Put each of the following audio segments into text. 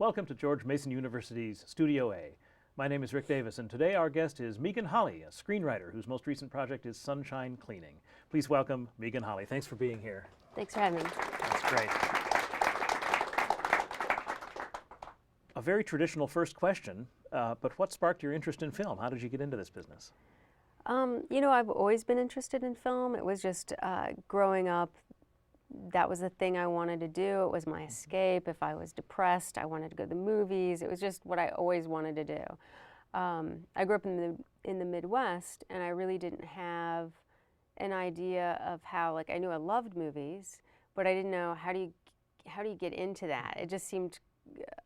Welcome to George Mason University's Studio A. My name is Rick Davis, and today our guest is Megan Holley, a screenwriter whose most recent project is Sunshine Cleaning. Please welcome Megan Holley. Thanks for being here. Thanks for having me. That's great. A very traditional first question, but what sparked your interest in film? How did you get into this business? I've always been interested in film. It was just growing up, that was the thing I wanted to do. It was my escape. If I was depressed, I wanted to go to the movies. It was just what I always wanted to do. I grew up in the Midwest, and I really didn't have an idea of how, I knew I loved movies, but I didn't know how do you get into that. It just seemed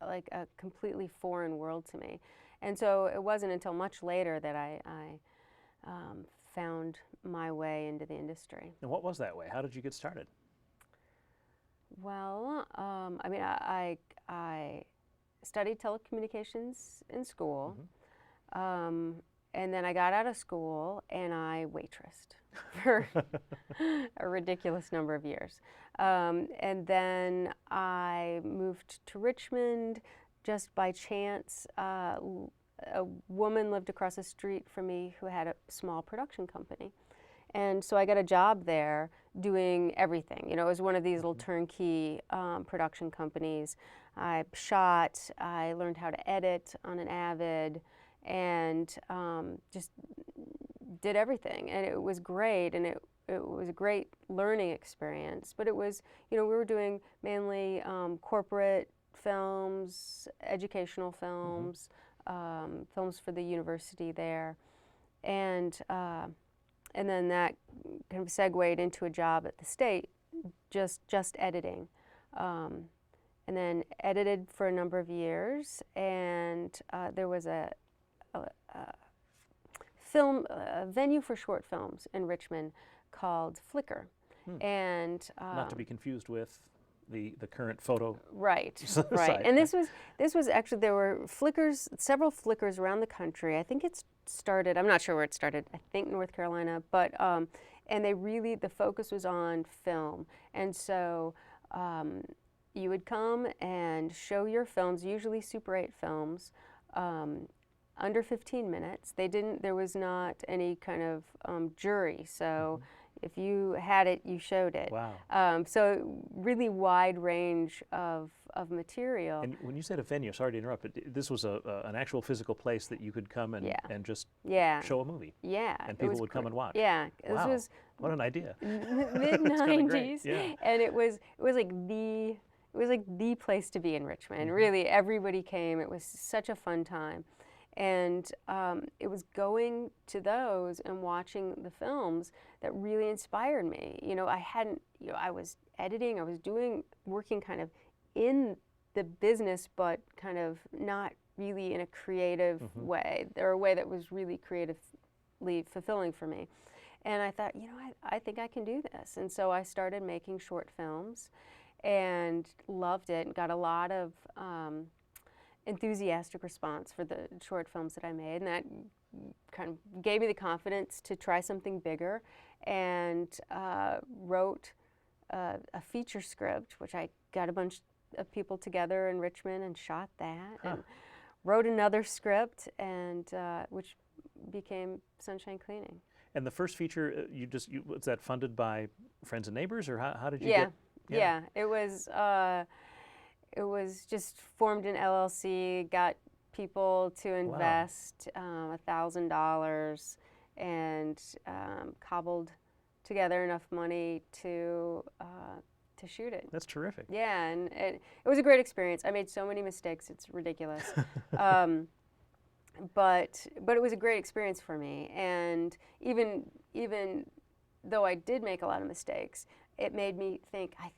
like a completely foreign world to me. And so it wasn't until much later that I found my way into the industry. And what was that way? How did you get started? Well, I studied telecommunications in school, and then I got out of school and I waitressed for a ridiculous number of years. And then I moved to Richmond just by chance. A woman lived across the street from me who had a small production company. And so I got a job there doing everything. It was one of these little turnkey production companies. I shot, I learned how to edit on an Avid, and just did everything. And it was great, and it was a great learning experience. But it was, we were doing mainly corporate films, educational films, films for the university there. And then that kind of segued into a job at the state, just editing. And then edited for a number of years, and there was a venue for short films in Richmond called Flickr. And not to be confused with the current photo. Right. Site. And this was actually, there were several Flickrs around the country. I think it started, I'm not sure where it started, I think North Carolina, but and the focus was on film. And so you would come and show your films, usually Super 8 films, under 15 minutes. There was not any kind of jury, so if you had it, you showed it. Wow. So really wide range of material. And when you said a venue, sorry to interrupt, but this was an actual physical place that you could come and just show a movie. Yeah. And people would come and watch. Yeah. Wow. This was what an idea. Mid-90s. Yeah. And it was like the place to be in Richmond. Really, everybody came. It was such a fun time. And it was going to those and watching the films that really inspired me. I was editing, I was working kind of in the business, but kind of not really in a creative way, or a way that was really creatively fulfilling for me. And I thought, I think I can do this. And so I started making short films and loved it and got a lot of enthusiastic response for the short films that I made, and that kind of gave me the confidence to try something bigger, and wrote a feature script, which I got a bunch of people together in Richmond and shot that, and wrote another script, and which became Sunshine Cleaning. And the first feature, was that funded by friends and neighbors, or how did you get? Yeah. Yeah, it was just formed an LLC, got people to invest $1,000, and cobbled together enough money to shoot it. That's terrific. Yeah, and it was a great experience. I made so many mistakes, it's ridiculous. But it was a great experience for me, and even though I did make a lot of mistakes, it made me think, I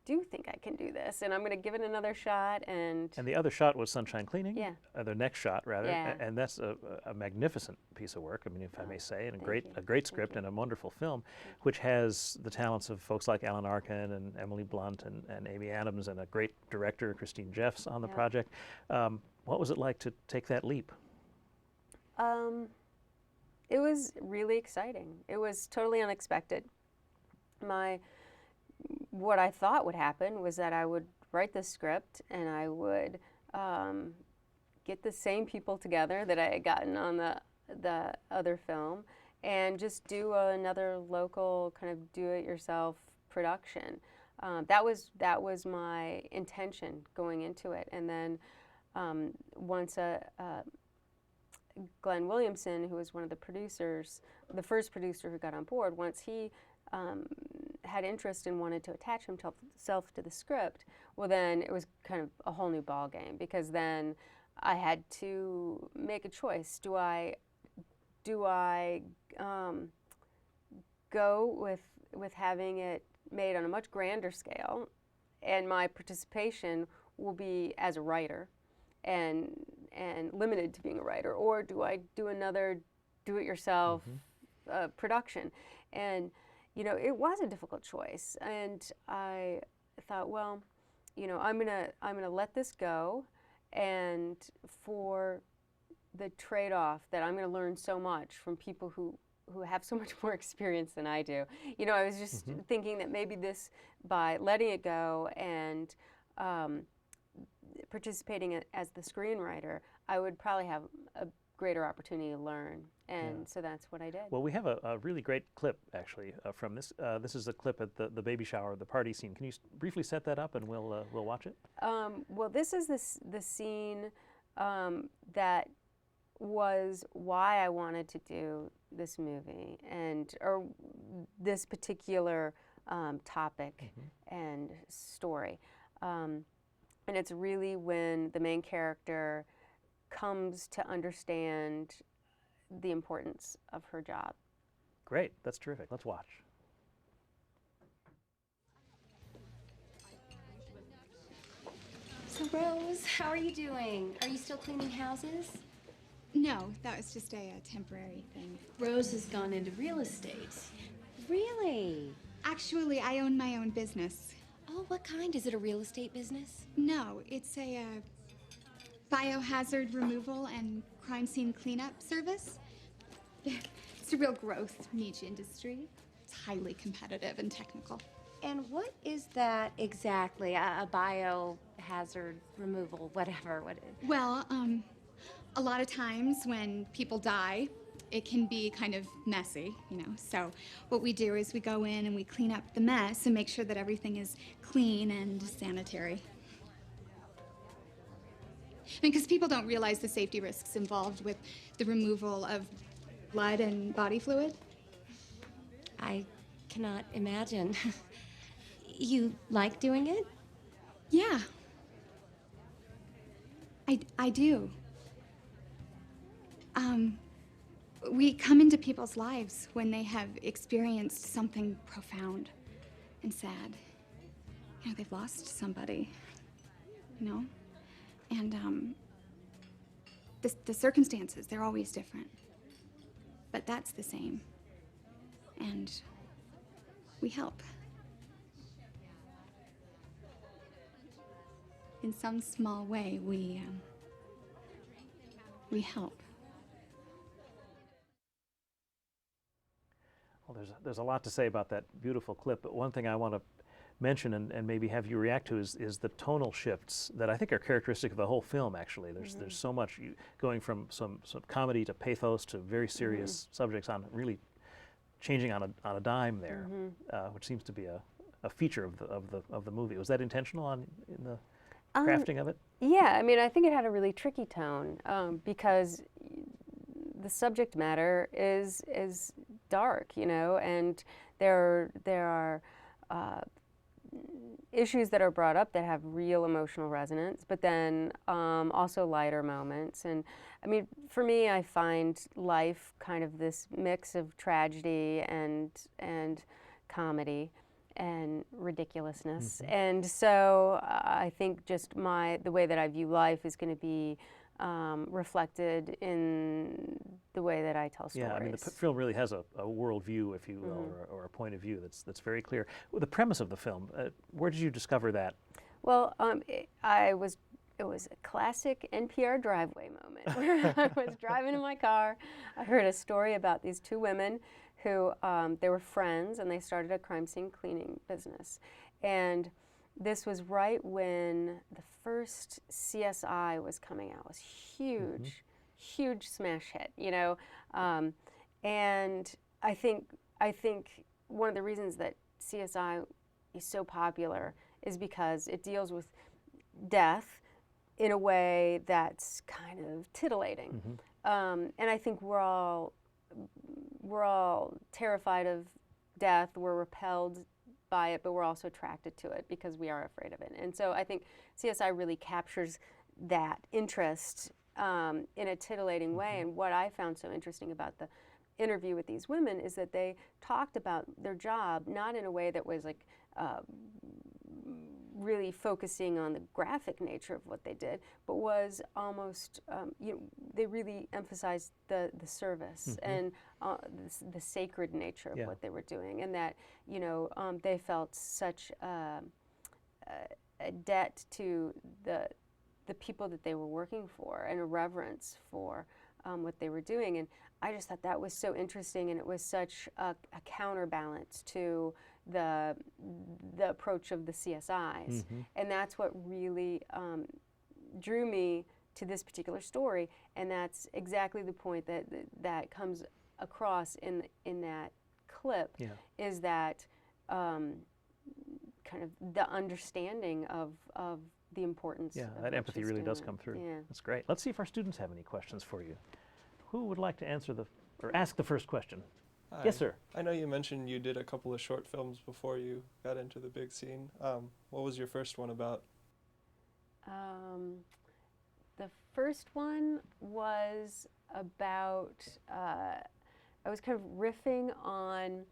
do think I can do this, and I'm going to give it another shot. And the other shot was Sunshine Cleaning. Yeah. The next shot, rather. Yeah. And that's a magnificent piece of work, if I may say, and a great script and a wonderful film, which has the talents of folks like Alan Arkin and Emily Blunt and Amy Adams, and a great director, Christine Jeffs, on the project. What was it like to take that leap? It was really exciting. It was totally unexpected. What I thought would happen was that I would write the script and I would get the same people together that I had gotten on the other film, and just do another local kind of do-it-yourself production. That was my intention going into it, and then once Glenn Williamson, who was one of the producers, the first producer who got on board, once he had interest and wanted to attach himself to the script, well, then it was kind of a whole new ball game, because then I had to make a choice. Do I go with having it made on a much grander scale, and my participation will be as a writer and limited to being a writer, or do I do another do-it-yourself production? And it was a difficult choice, and I thought, well, I'm gonna let this go, and for the trade-off that I'm gonna learn so much from people who have so much more experience than I do. I was just thinking that maybe by letting it go and participating as the screenwriter, I would probably have a greater opportunity to learn, and so that's what I did. Well, we have a really great clip, actually, from this. This is a clip at the baby shower, the party scene. Can you briefly set that up, and we'll watch it? Well, this is the scene that was why I wanted to do this movie, or this particular topic and story. And it's really when the main character comes to understand the importance of her job. Great, that's terrific. Let's watch. So Rose, how are you doing? Are you still cleaning houses? No, that was just a temporary thing. Rose has gone into real estate. Really? Actually, I own my own business. Oh, what kind? Is it a real estate business? No, it's a biohazard removal and crime scene cleanup service. It's a real growth niche industry. It's highly competitive and technical. And what is that exactly? A biohazard removal, whatever. Well, a lot of times when people die, it can be kind of messy, So what we do is we go in and we clean up the mess and make sure that everything is clean and sanitary. Because people don't realize the safety risks involved with the removal of blood and body fluid. I cannot imagine. You like doing it? Yeah. I do. We come into people's lives when they have experienced something profound and sad. They've lost somebody, And the circumstances, they're always different. But that's the same. And we help. In some small way, we help. Well, there's a lot to say about that beautiful clip, but one thing I want to mention and maybe have you react to is the tonal shifts that I think are characteristic of the whole film, actually. There's so much going from some comedy to pathos to very serious subjects, on really changing on a dime there, which seems to be a feature of the movie. Was that intentional in the crafting of it? Yeah, I mean, I think it had a really tricky tone because the subject matter is dark, and there are issues that are brought up that have real emotional resonance, but then also lighter moments. And I mean, for me, I find life kind of this mix of tragedy and comedy and ridiculousness. And so I think just the way that I view life is going to be reflected in the way that I tell stories. Yeah, I mean, the film really has a worldview, if you will, or a point of view that's very clear. Well, the premise of the film, where did you discover that? Well, it was a classic NPR driveway moment where I was driving in my car. I heard a story about these two women who they were friends, and they started a crime scene cleaning business. And this was right when the first CSI was coming out. It was huge, huge smash hit, you know. And I think one of the reasons that CSI is so popular is because it deals with death in a way that's kind of titillating. And I think we're all terrified of death. We're repelled by it, but we're also attracted to it because we are afraid of it. And so I think CSI really captures that interest in a titillating way. And what I found so interesting about the interview with these women is that they talked about their job not in a way that was like really focusing on the graphic nature of what they did, but was almost, you know, they really emphasized the service and the sacred nature of what they were doing, and that, you know, they felt such a debt to the people that they were working for, and a reverence for what they were doing. And I just thought that was so interesting, and it was such a counterbalance to the approach of the CSIs. And that's what really drew me to this particular story, and that's exactly the point that comes across in that clip, is that kind of the understanding of the importance. Yeah, of that what empathy she's really does doing. come through. Yeah. That's great. Let's see if our students have any questions for you. Who would like to answer or ask the first question? Hi. Yes, sir. I know you mentioned you did a couple of short films before you got into the big scene. What was your first one about? The first one was about, I was kind of riffing on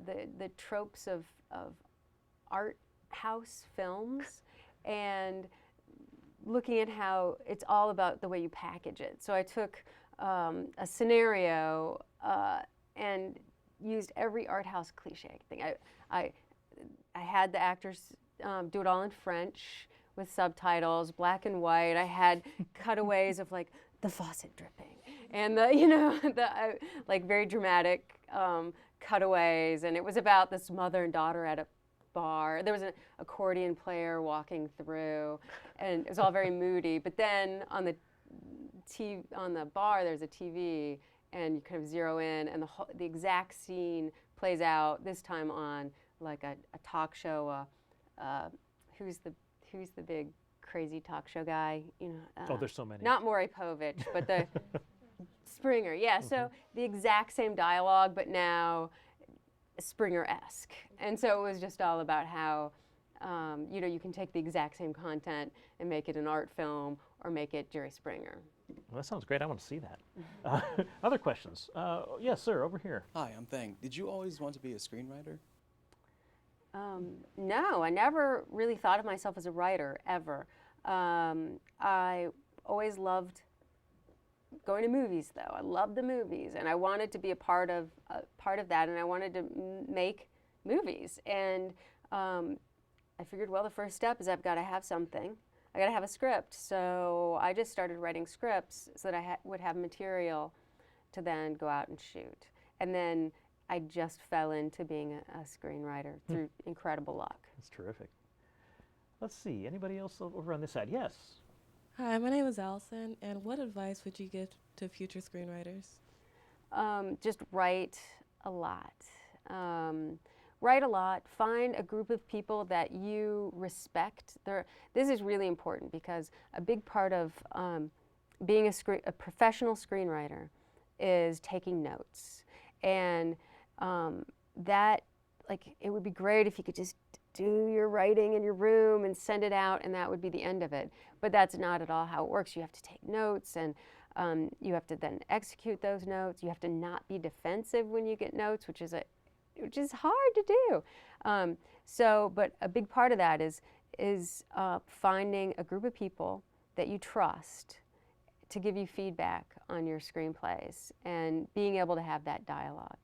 the tropes of art house films, and looking at how it's all about the way you package it. So I took a scenario and used every art house cliche thing. I had the actors do it all in French with subtitles, black and white. I had cutaways of like the faucet dripping, and like very dramatic cutaways. And it was about this mother and daughter at a bar. There was an accordion player walking through, and it was all very moody. But then on the bar, there's a TV, and you kind of zero in, and the exact scene plays out. This time on like a talk show. Who's the big crazy talk show guy? You know. Oh, there's so many. Not Maury Povich, but the Springer. Yeah. So the exact same dialogue, but now Springer-esque. And so it was just all about how, you know, you can take the exact same content and make it an art film or make it Jerry Springer. Well, that sounds great. I want to see that. Other questions? Yes, sir, over here. Hi, I'm Thang. Did you always want to be a screenwriter? No, I never really thought of myself as a writer, ever. I always loved going to movies, though. I loved the movies, and I wanted to be a part of that, and I wanted to make movies. And I figured, well, the first step is I've got to have something. I got to have a script. So I just started writing scripts so that I would have material to then go out and shoot. And then I just fell into being a screenwriter through incredible luck. That's terrific. Let's see. Anybody else over on this side? Yes. Hi, my name is Allison, and what advice would you give to future screenwriters? Just write a lot. Write a lot. Find a group of people that you respect. This is really important because a big part of being a professional screenwriter is taking notes. And that, like, it would be great if you could just do your writing in your room and send it out, and that would be the end of it. But that's not at all how it works. You have to take notes, and you have to then execute those notes. You have to not be defensive when you get notes, which is hard to do. But a big part of that is finding a group of people that you trust to give you feedback on your screenplays and being able to have that dialogue.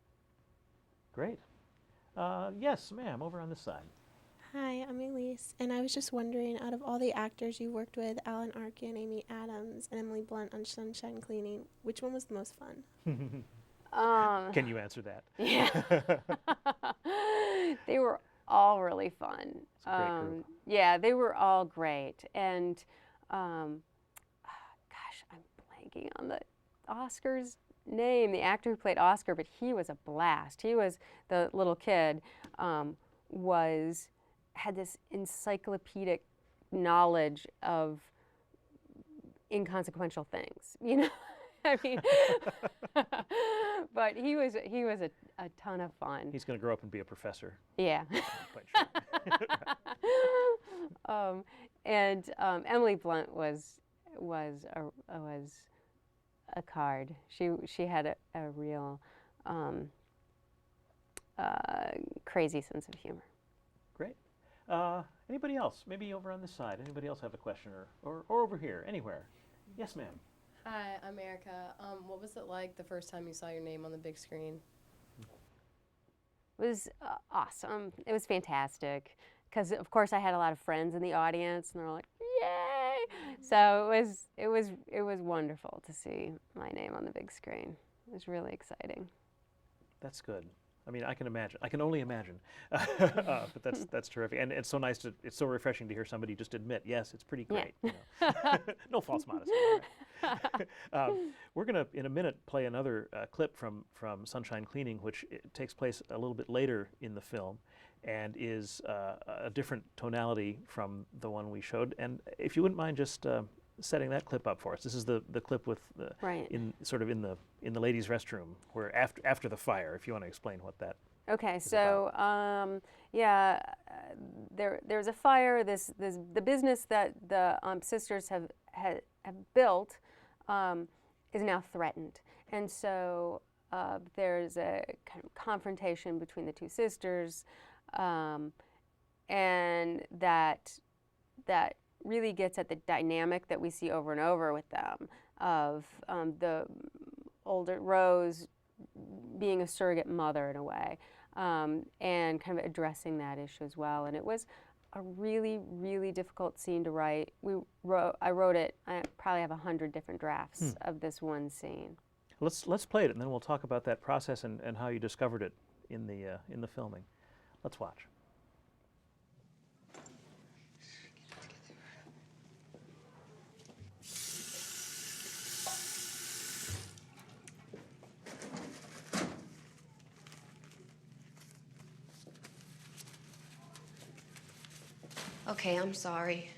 Great. Yes, ma'am, over on this side. Hi, I'm Elise, and I was just wondering, out of all the actors you worked with, Alan Arkin, Amy Adams, and Emily Blunt on Sunshine Cleaning, which one was the most fun? Can you answer that? Yeah. They were all really fun. It's a great group. Yeah, they were all great. And gosh, I'm blanking on the Oscar's name, the actor who played Oscar, but he was a blast. He was the little kid, had this encyclopedic knowledge of inconsequential things, you know. I mean, but he was a ton of fun. He's going to grow up and be a professor. Yeah. I'm quite sure. And Emily Blunt was a card. She had a real crazy sense of humor. Great. Anybody else? Maybe over on this side. Anybody else have a question, or over here, anywhere? Yes, ma'am. Hi, I'm Erica. What was it like the first time you saw your name on the big screen? It was awesome. It was fantastic because, of course, I had a lot of friends in the audience, and they're like, "Yay!" So it was wonderful to see my name on the big screen. It was really exciting. That's good. I mean, I can imagine. I can only imagine. But that's terrific, and it's so nice to. It's so refreshing to hear somebody just admit, yes, it's pretty great. Yeah. You know. No false modesty. Right. We're going to, in a minute, play another clip from Sunshine Cleaning, which takes place a little bit later in the film, and is a different tonality from the one we showed. And if you wouldn't mind just setting that clip up for us. This is the clip with Right. in the ladies' restroom, where after the fire. If you want to explain what that. Okay, so there's a fire. The business that the sisters have built is now threatened, and so there's a kind of confrontation between the two sisters, and that really gets at the dynamic that we see over and over with them of the older Rose being a surrogate mother in a way, and kind of addressing that issue as well. And it was a really, really difficult scene to write. I wrote it. I probably have 100 different drafts of this one scene. Let's play it, and then we'll talk about that process and how you discovered it in the filming. Let's watch. Okay, I'm sorry.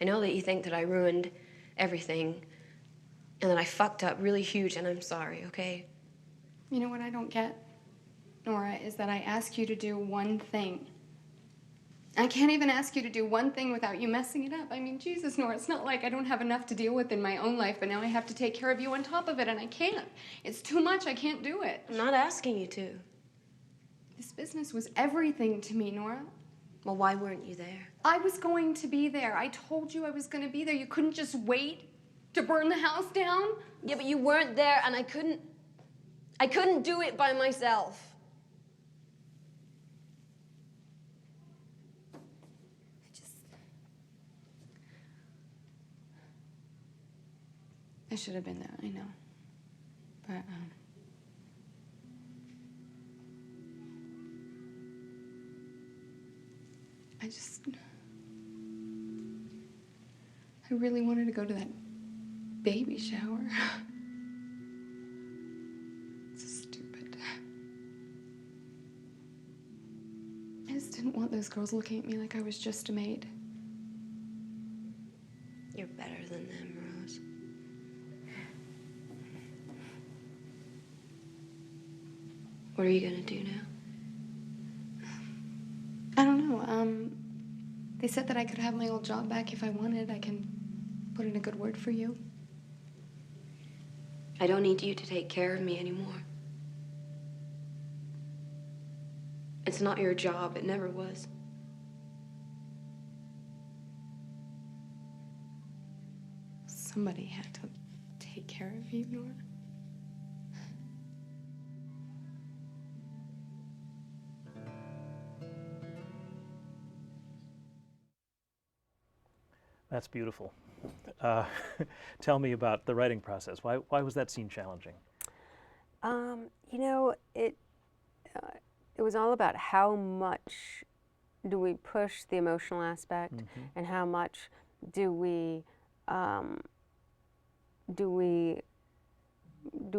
I know that you think that I ruined everything and that I fucked up really huge, and I'm sorry, okay? You know what I don't get, Nora, is that I ask you to do one thing. I can't even ask you to do one thing without you messing it up. I mean, Jesus, Nora, it's not like I don't have enough to deal with in my own life, but now I have to take care of you on top of it, and I can't. It's too much. I can't do it. I'm not asking you to. This business was everything to me, Nora. Well, why weren't you there? I was going to be there. I told you I was going to be there. You couldn't just wait to burn the house down? Yeah, but you weren't there, and I couldn't do it by myself. I should have been there, I know. But, I really wanted to go to that baby shower. It's so stupid. I just didn't want those girls looking at me like I was just a maid. You're better than them, Rose. What are you gonna do now? I don't know. They said that I could have my old job back if I wanted. I can put in a good word for you. I don't need you to take care of me anymore. It's not your job. It never was. Somebody had to take care of you, Nora. That's beautiful. Tell me about the writing process. Why was that scene challenging? You know, it was all about how much do we push the emotional aspect, and how much do we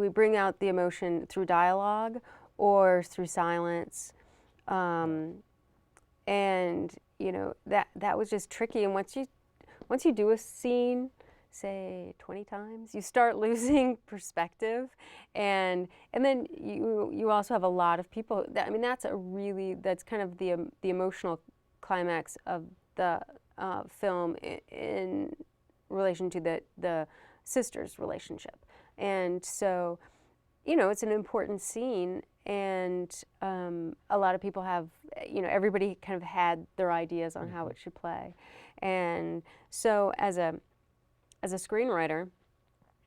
bring out the emotion through dialogue or through silence. And you know, that was just tricky. And once you do a scene, say 20 times, you start losing perspective, and then you also have a lot of people. I mean, that's kind of the emotional climax of the film in relation to the sisters' relationship. And so, you know, it's an important scene, and a lot of people have, you know, everybody kind of had their ideas on how it should play. And so as a screenwriter,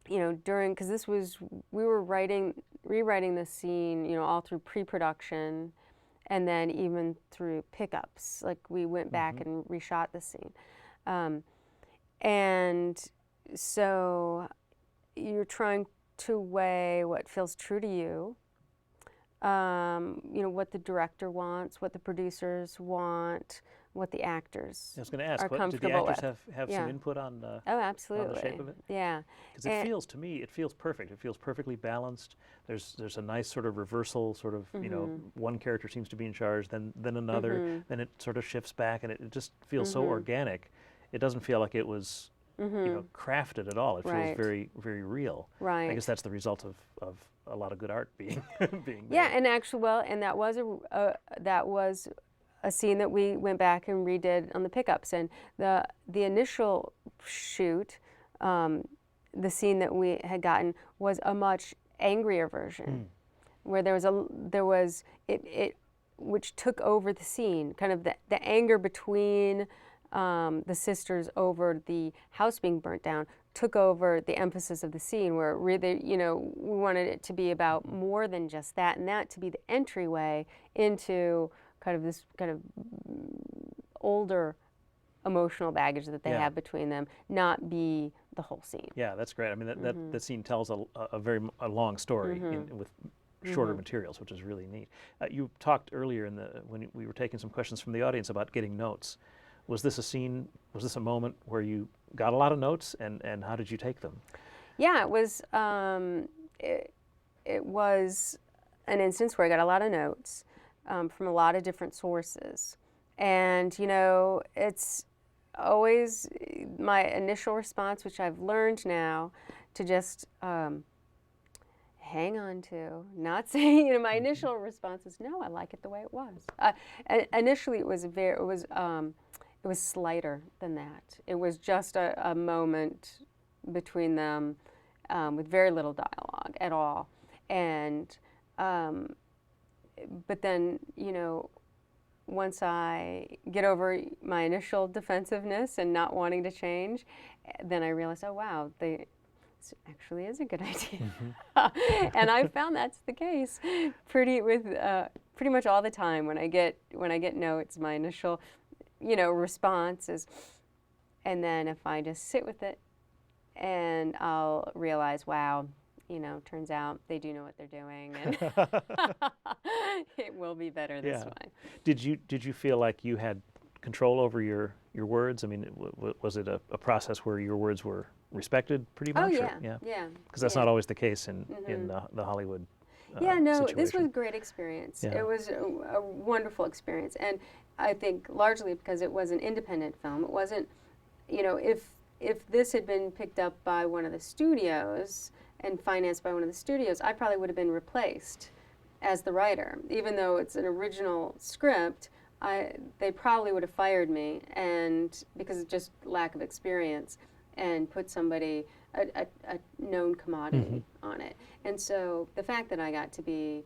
you know, because we were rewriting the scene, you know, all through pre-production, and then even through pickups. Like, we went back and reshot the scene. And so you're trying to weigh what feels true to you, you know, what the director wants, what the producers want, what the actors I was going to ask, are did the comfortable actors with. have some input on Oh, on absolutely. the shape of it? Yeah. Because it feels, to me, it feels perfect. It feels perfectly balanced. There's a nice sort of reversal, sort of, you know, one character seems to be in charge, then another, then it sort of shifts back, and it just feels so organic. It doesn't feel like it was, you know, crafted at all. It feels very, very real. Right. I guess that's the result of a lot of good art being being made. Yeah, and actually, and that was a scene that we went back and redid on the pickups. And the initial shoot, the scene that we had gotten was a much angrier version, where there was which took over the scene, kind of the anger between the sisters over the house being burnt down took over the emphasis of the scene, where really, you know, we wanted it to be about more than just that, and that to be the entryway into kind of this kind of older emotional baggage that they have between them, not be the whole scene. Yeah, that's great. I mean, that scene tells a long story with shorter materials, which is really neat. You talked earlier when we were taking some questions from the audience about getting notes. Was this a moment where you got a lot of notes, and how did you take them? Yeah, it was an instance where I got a lot of notes from a lot of different sources. And, you know, it's always my initial response, which I've learned now to just hang on to, not say, you know, my initial response is, no, I like it the way it was. Initially, it was slighter than that. It was just a moment between them with very little dialogue at all. And, but then, you know, once I get over my initial defensiveness and not wanting to change, then I realized, oh, wow, this actually is a good idea. And I found that's the case pretty much all the time when I get notes. My initial, you know, response is, and then if I just sit with it, and I'll realize, wow, you know, turns out they do know what they're doing, and it will be better this way. Did you feel like you had control over your words? I mean, was it a process where your words were respected pretty much? Oh yeah, yeah. Because that's not always the case in the Hollywood. No, this situation. was a great experience. Yeah. It was a wonderful experience, and I think largely because it was an independent film. It wasn't, you know, if this had been picked up by one of the studios and financed by one of the studios, I probably would have been replaced as the writer. Even though it's an original script, they probably would have fired me, and because of just lack of experience, and put somebody, a known commodity on it. And so the fact that I got to be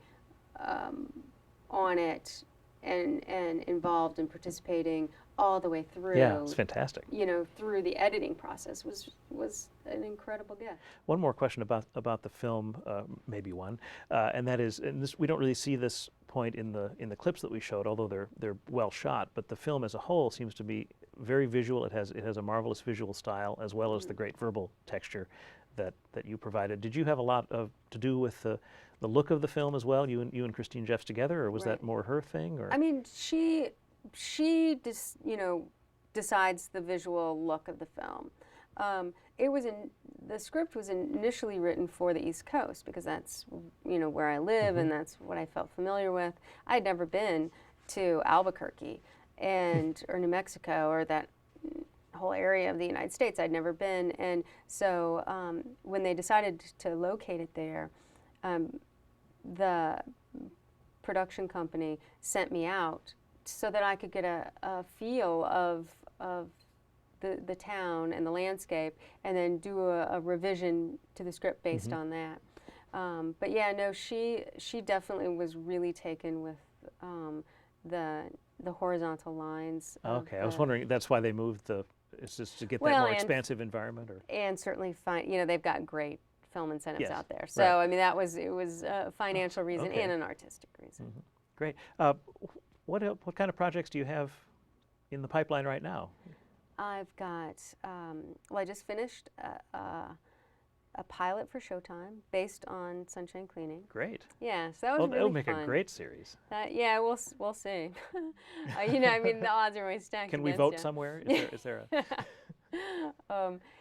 on it and involved and participating all the way through. Yeah, it's fantastic. You know, through the editing process was an incredible gift. One more question about the film, maybe one, and that is, and this, we don't really see this point in the clips that we showed, although they're well shot. But the film as a whole seems to be very visual. It has a marvelous visual style as well as the great verbal texture that you provided. Did you have a lot to do with the look of the film as well? You and Christine Jeffs together, or was that more her thing? Or I mean, she decides the visual look of the film. The script was initially written for the East Coast because that's where I live and that's what I felt familiar with. I'd never been to Albuquerque or New Mexico or that whole area of the United States. I'd never been, and so when they decided to locate it there, the production company sent me out so that I could get a feel of the town and the landscape, and then do a revision to the script based on that. But yeah, no, she definitely was really taken with the horizontal lines. Okay, I was wondering, that's why they moved is just to get that more expansive environment, or? And certainly they've got great film incentives out there. So right. I mean, it was a financial reason and an artistic reason. Great. What kind of projects do you have in the pipeline right now? I've got, I just finished a pilot for Showtime based on Sunshine Cleaning. Great. Yeah, so that was really it'll make fun. a great series. Yeah, we'll see. I mean, the odds are always stacked. Can we vote somewhere? Is there a?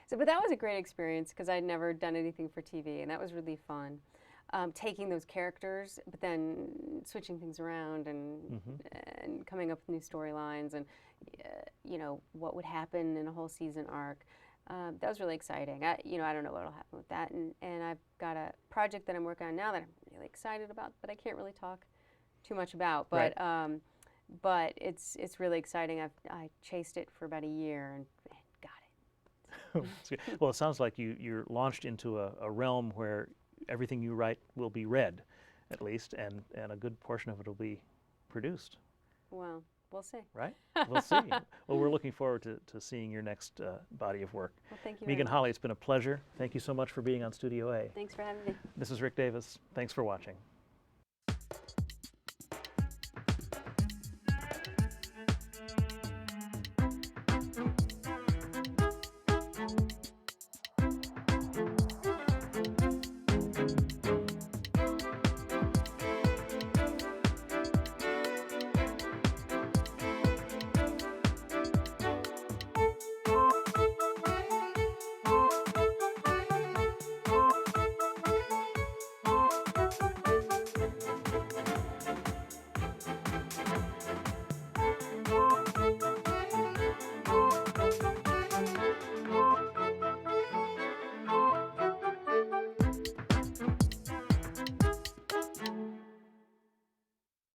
But that was a great experience because I'd never done anything for TV, and that was really fun. Taking those characters, but then switching things around and coming up with new storylines and what would happen in a whole season arc. That was really exciting. I don't know what will happen with that, and I've got a project that I'm working on now that I'm really excited about, but I can't really talk too much about. But right. But it's really exciting. I chased it for about a year and got it. Well, it sounds like you're launched into a realm where everything you write will be read, at least, and a good portion of it will be produced. Well, we'll see. Right? We'll see. Well, we're looking forward to seeing your next body of work. Well, thank you. Megan Holley, it's been a pleasure. Thank you so much for being on Studio A. Thanks for having me. This is Rick Davis. Thanks for watching.